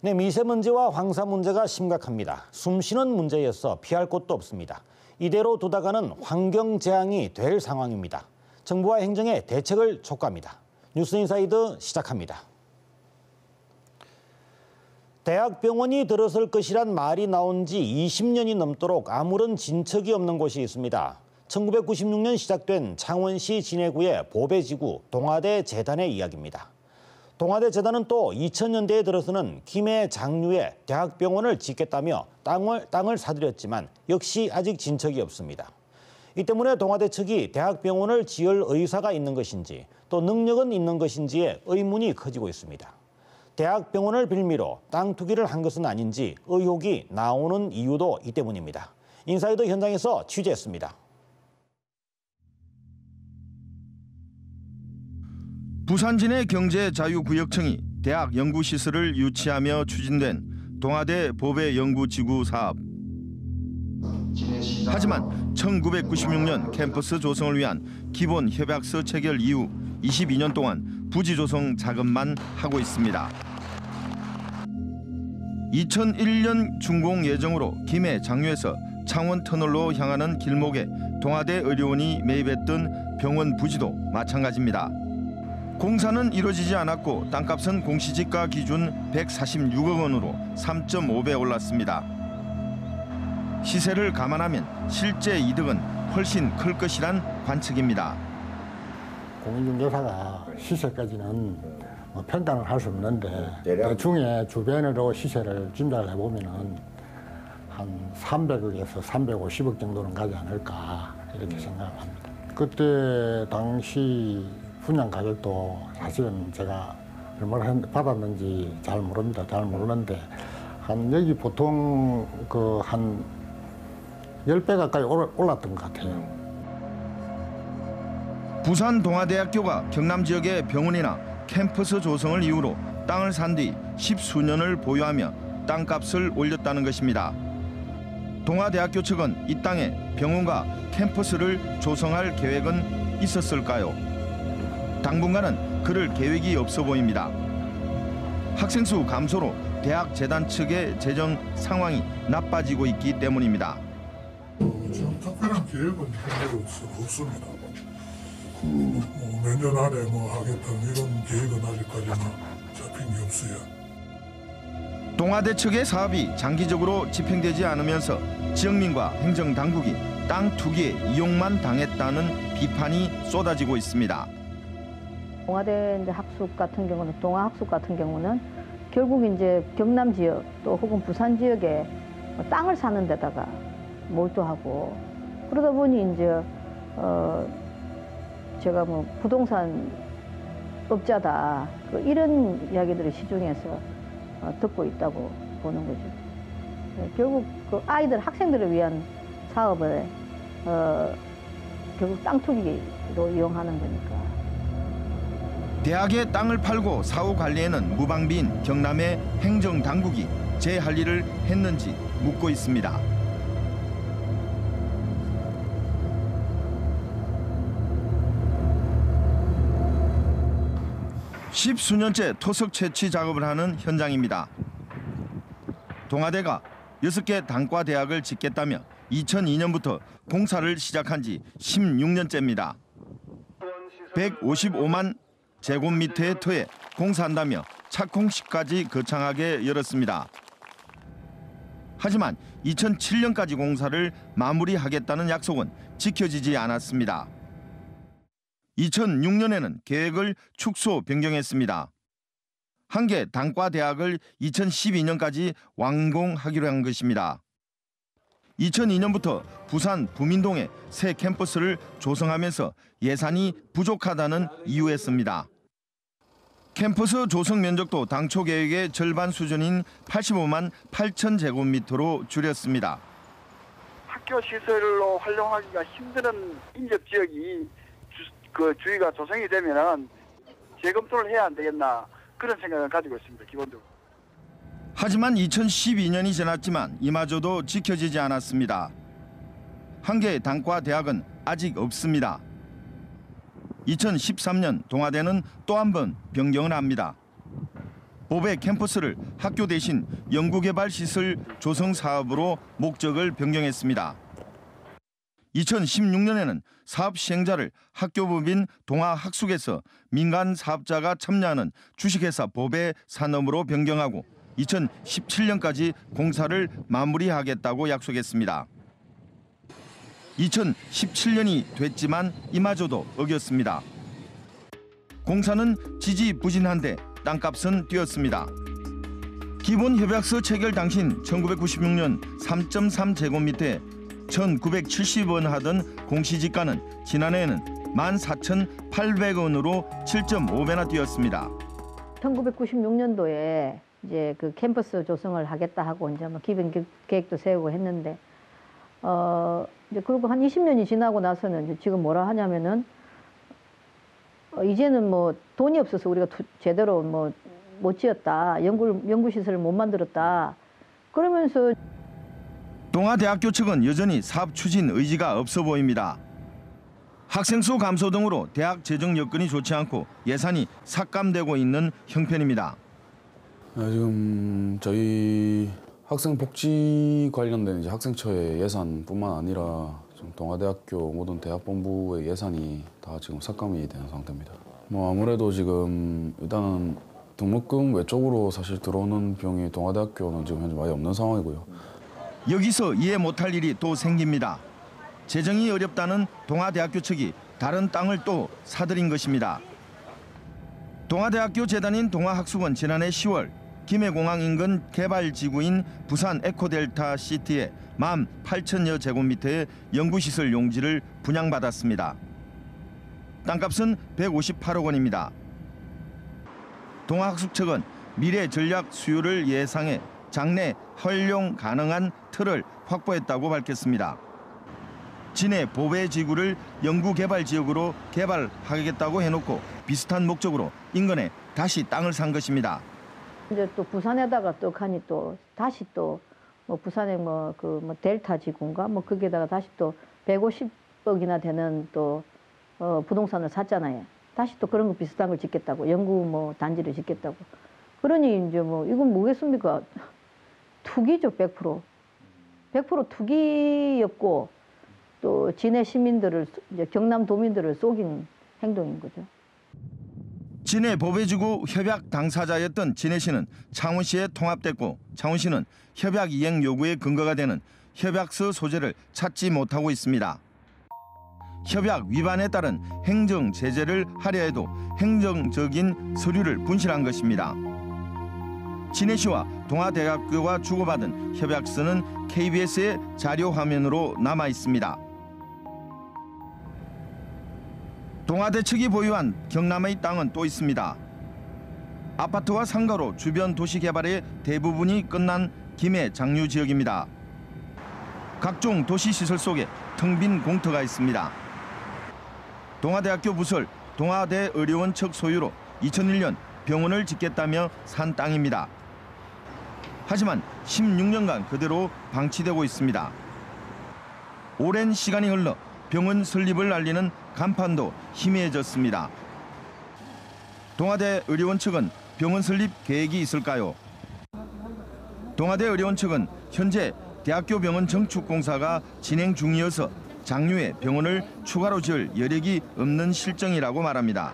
네, 미세먼지와 황사 문제가 심각합니다. 숨쉬는 문제여서 피할 곳도 없습니다. 이대로 두다가는 환경 재앙이 될 상황입니다. 정부와 행정에 대책을 촉구합니다. 뉴스인사이드 시작합니다. 대학병원이 들어설 것이란 말이 나온 지 20년이 넘도록 아무런 진척이 없는 곳이 있습니다. 1996년 시작된 창원시 진해구의 보배지구 동아대 재단의 이야기입니다. 동아대 재단은 또 2000년대에 들어서는 김해 장류에 대학병원을 짓겠다며 땅을 사들였지만 역시 아직 진척이 없습니다. 이 때문에 동아대 측이 대학병원을 지을 의사가 있는 것인지 또 능력은 있는 것인지에 의문이 커지고 있습니다. 대학병원을 빌미로 땅 투기를 한 것은 아닌지 의혹이 나오는 이유도 이 때문입니다. 인사이더 현장에서 취재했습니다. 부산 진해 경제자유구역청이 대학 연구시설을 유치하며 추진된 동아대 보배연구지구 사업. 하지만 1996년 캠퍼스 조성을 위한 기본 협약서 체결 이후 22년 동안 부지 조성 작업만 하고 있습니다. 2001년 준공 예정으로 김해 장류에서 창원 터널로 향하는 길목에 동아대 의료원이 매입했던 병원 부지도 마찬가지입니다. 공사는 이루어지지 않았고 땅값은 공시지가 기준 146억 원으로 3.5배 올랐습니다. 시세를 감안하면 실제 이득은 훨씬 클 것이란 관측입니다. 공인중개사가 시세까지는 평가를 할 수 없는데 대충의 주변으로 시세를 짐작을 해보면 한 300억에서 350억 정도는 가지 않을까 이렇게 생각합니다. 그때 당시 분양 가격도 사실은 제가 얼마나 받았는지 잘 모릅니다. 잘 모르는데 한 여기 보통 한 10배 가까이 올랐던 것 같아요. 부산 동아대학교가 경남 지역의 병원이나 캠퍼스 조성을 이유로 땅을 산 뒤 10수년을 보유하며 땅값을 올렸다는 것입니다. 동아대학교 측은 이 땅에 병원과 캠퍼스를 조성할 계획은 있었을까요? 당분간은 그럴 계획이 없어 보입니다. 학생 수 감소로 대학 재단 측의 재정 상황이 나빠지고 있기 때문입니다. 지금 특별한 계획은 현재 없습니다. 몇 년 안에 하겠다 이런 계획은 아직까지는 잡힌 게 없어요. 동아대 측의 사업이 장기적으로 집행되지 않으면서 지역민과 행정당국이 땅 투기에 이용만 당했다는 비판이 쏟아지고 있습니다. 동아대 학숙 같은 경우는 동아학숙 같은 경우는 결국 이제 경남 지역 또 혹은 부산 지역에 땅을 사는 데다가 몰두하고 그러다 보니 이제 제가 부동산 업자다 이런 이야기들을 시중에서 듣고 있다고 보는 거죠. 결국 그 아이들 학생들을 위한 사업을 결국 땅 투기로 이용하는 거니까. 대학의 땅을 팔고 사후 관리에는 무방비인 경남의 행정당국이 제 할 일을 했는지 묻고 있습니다. 십수년째 토석 채취 작업을 하는 현장입니다. 동아대가 6개 단과 대학을 짓겠다며 2002년부터 공사를 시작한 지 16년째입니다. 155만 제곱미터의 터에 공사한다며 착공식까지 거창하게 열었습니다. 하지만 2007년까지 공사를 마무리하겠다는 약속은 지켜지지 않았습니다. 2006년에는 계획을 축소 변경했습니다. 한 개 단과 대학을 2012년까지 완공하기로 한 것입니다. 2002년부터 부산 부민동에 새 캠퍼스를 조성하면서 예산이 부족하다는 이유였습니다. 캠퍼스 조성 면적도 당초 계획의 절반 수준인 85만 8천 제곱미터로 줄였습니다. 학교 시설로 활용하기가 힘든 인접 지역이 주위가 조성이 되면은 재검토를 해야 안 되겠나 그런 생각을 가지고 있습니다. 기본적으로. 하지만 2012년이 지났지만 이마저도 지켜지지 않았습니다. 한 개의 단과 대학은 아직 없습니다. 2013년 동아대는 또 한 번 변경을 합니다. 보배 캠퍼스를 학교 대신 연구개발시설 조성 사업으로 목적을 변경했습니다. 2016년에는 사업 시행자를 학교법인 동아학숙에서 민간 사업자가 참여하는 주식회사 보배 산업으로 변경하고 2017년까지 공사를 마무리하겠다고 약속했습니다. 2017년이 됐지만 이마저도 어겼습니다. 공사는 지지부진한데 땅값은 뛰었습니다. 기본 협약서 체결 당시인 1996년 3.3제곱미터에 1,970원 하던 공시지가는 지난해에는 14,800원으로 7.5배나 뛰었습니다. 1996년도에 이제 그 캠퍼스 조성을 하겠다 하고 이제 뭐 기본 계획도 세우고 했는데 이제 그리고 한 20년이 지나고 나서는 이제 지금 뭐라 하냐면은 이제는 뭐 돈이 없어서 우리가 제대로 뭐 못 지었다, 연구 시설을 못 만들었다 그러면서. 동아대학교 측은 여전히 사업 추진 의지가 없어 보입니다. 학생 수 감소 등으로 대학 재정 여건이 좋지 않고 예산이 삭감되고 있는 형편입니다. 지금 저희 학생 복지 관련된 이제 학생처의 예산뿐만 아니라 지금 동아대학교 모든 대학본부의 예산이 다 지금 삭감이 되는 상태입니다. 뭐 아무래도 지금 일단은 등록금 외적으로 사실 들어오는 비용이 동아대학교는 지금 현재 많이 없는 상황이고요. 여기서 이해 못할 일이 또 생깁니다. 재정이 어렵다는 동아대학교 측이 다른 땅을 또 사들인 것입니다. 동아대학교 재단인 동아학숙은 지난해 10월 김해공항 인근 개발지구인 부산 에코델타 시티에 18,000여 제곱미터의 연구시설 용지를 분양받았습니다. 땅값은 158억 원입니다. 동아학숙 측은 미래 전략 수요를 예상해 장내 활용 가능한 틀을 확보했다고 밝혔습니다. 진해 보배지구를 연구개발지역으로 개발하겠다고 해놓고 비슷한 목적으로 인근에 다시 땅을 산 것입니다. 이제 또 부산에다가 떡하니 또 다시 또 뭐 부산에 뭐 델타 지구인가 뭐 거기에다가 다시 또 150억이나 되는 또 부동산을 샀잖아요. 다시 또 그런 거 비슷한 걸 짓겠다고, 연구 뭐 단지를 짓겠다고. 그러니 이제 뭐 이건 뭐겠습니까? 투기죠, 100%. 100% 투기였고 또 진해 시민들을, 이제 경남 도민들을 속인 행동인 거죠. 진해 보배지구 협약 당사자였던 진해시는 창원시에 통합됐고 창원시는 협약 이행 요구의 근거가 되는 협약서 소재를 찾지 못하고 있습니다. 협약 위반에 따른 행정 제재를 하려 해도 행정적인 서류를 분실한 것입니다. 진해시와 동아대학교가 주고받은 협약서는 KBS의 자료 화면으로 남아 있습니다. 동아대 측이 보유한 경남의 땅은 또 있습니다. 아파트와 상가로 주변 도시 개발의 대부분이 끝난 김해 장류 지역입니다. 각종 도시 시설 속에 텅 빈 공터가 있습니다. 동아대학교 부설 동아대의료원 측 소유로 2001년 병원을 짓겠다며 산 땅입니다. 하지만 16년간 그대로 방치되고 있습니다. 오랜 시간이 흘러 병원 설립을 알리는 간판도 희미해졌습니다. 동아대 의료원 측은 병원 설립 계획이 있을까요? 동아대 의료원 측은 현재 대학교 병원 정축 공사가 진행 중이어서 장류에 병원을 추가로 지을 여력이 없는 실정이라고 말합니다.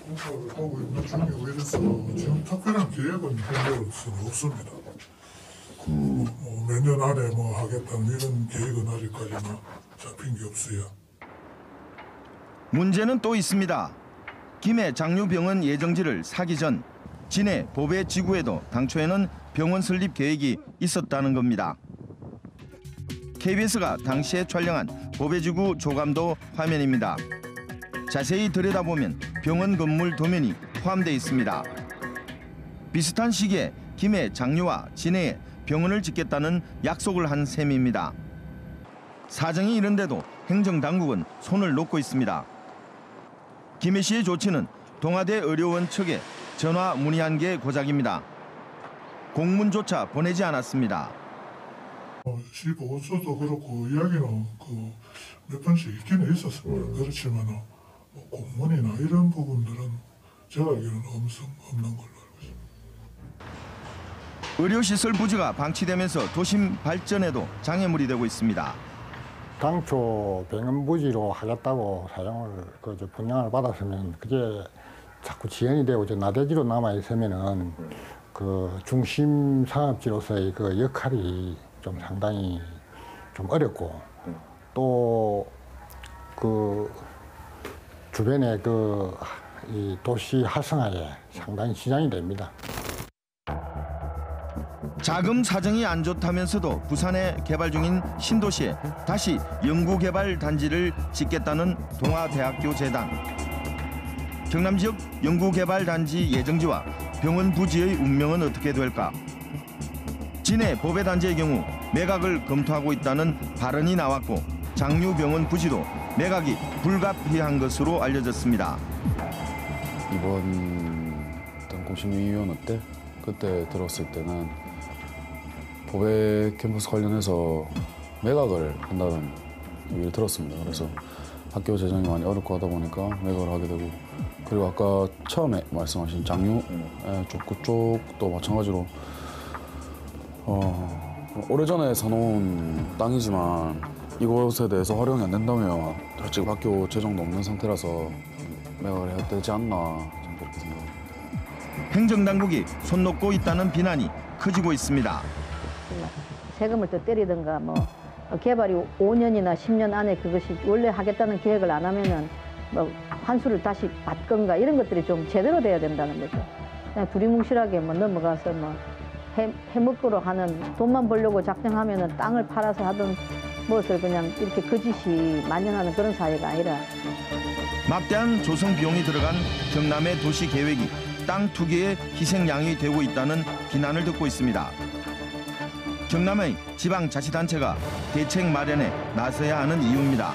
공사를 하고 있는 중이고 이래서 지금 특별한 계획은 현재로서는 없습니다. 몇 년 안에 뭐 하겠다는 이런 계획은 아직까지는 잡힌 게 없어요. 문제는 또 있습니다. 김해 장류병원 예정지를 사기 전 진해 보배지구에도 당초에는 병원 설립 계획이 있었다는 겁니다. KBS가 당시에 촬영한 보배지구 조감도 화면입니다. 자세히 들여다보면 병원 건물 도면이 포함되어 있습니다. 비슷한 시기에 김해 장류와 진해에 병원을 짓겠다는 약속을 한 셈입니다. 사정이 이런데도 행정당국은 손을 놓고 있습니다. 김해시의 조치는 동아대 의료원 측에 전화 문의한 게 고작입니다. 공문조차 보내지 않았습니다. 시 보고서도 그렇고 이야기는 몇 번씩 있기는 있었습니다. 그렇지만 공문이나 이런 부분들은 제가 알기로는 없는 걸로 알고 있습니다. 의료시설 부지가 방치되면서 도심 발전에도 장애물이 되고 있습니다. 당초 병원 부지로 하겠다고 사용을 분양을 받았으면 그게 자꾸 지연이 되고 나대지로 남아 있으면은 그 중심 상업지로서의 그 역할이 좀 상당히 좀 어렵고 또 그 주변의 이 도시 활성화에 상당히 지장이 됩니다. 자금 사정이 안 좋다면서도 부산에 개발 중인 신도시에 다시 연구개발 단지를 짓겠다는 동아대학교 재단. 경남 지역 연구개발 단지 예정지와 병원 부지의 운명은 어떻게 될까? 진해 보배 단지의 경우 매각을 검토하고 있다는 발언이 나왔고 장류병원 부지도 매각이 불가피한 것으로 알려졌습니다. 이번 공심위원회 때 그때 들었을 때는 보배 캠퍼스 관련해서 매각을 한다는 얘기를 들었습니다. 그래서 학교 재정이 많이 어렵고 하다 보니까 매각을 하게 되고, 그리고 아까 처음에 말씀하신 장류 그쪽도 마찬가지로 오래전에 사놓은 땅이지만 이곳에 대해서 활용이 안 된다면 지금 학교 재정도 없는 상태라서 매각을 해야 되지 않나, 저는 그렇게 생각합니다. 행정당국이 손 놓고 있다는 비난이 커지고 있습니다. 세금을 더 때리든가 개발이 5년이나 10년 안에 그것이 원래 하겠다는 계획을 안 하면은 환수를 다시 받건가 이런 것들이 좀 제대로 돼야 된다는 거죠. 그냥 두리뭉실하게 넘어가서 해먹고로 하는, 돈만 벌려고 작정하면은 땅을 팔아서 하던 무엇을 그냥 이렇게 거짓이 만연하는 그런 사회가 아니라. 막대한 조성 비용이 들어간 경남의 도시 계획이 땅 투기의 희생양이 되고 있다는 비난을 듣고 있습니다. 경남의 지방자치단체가 대책 마련에 나서야 하는 이유입니다.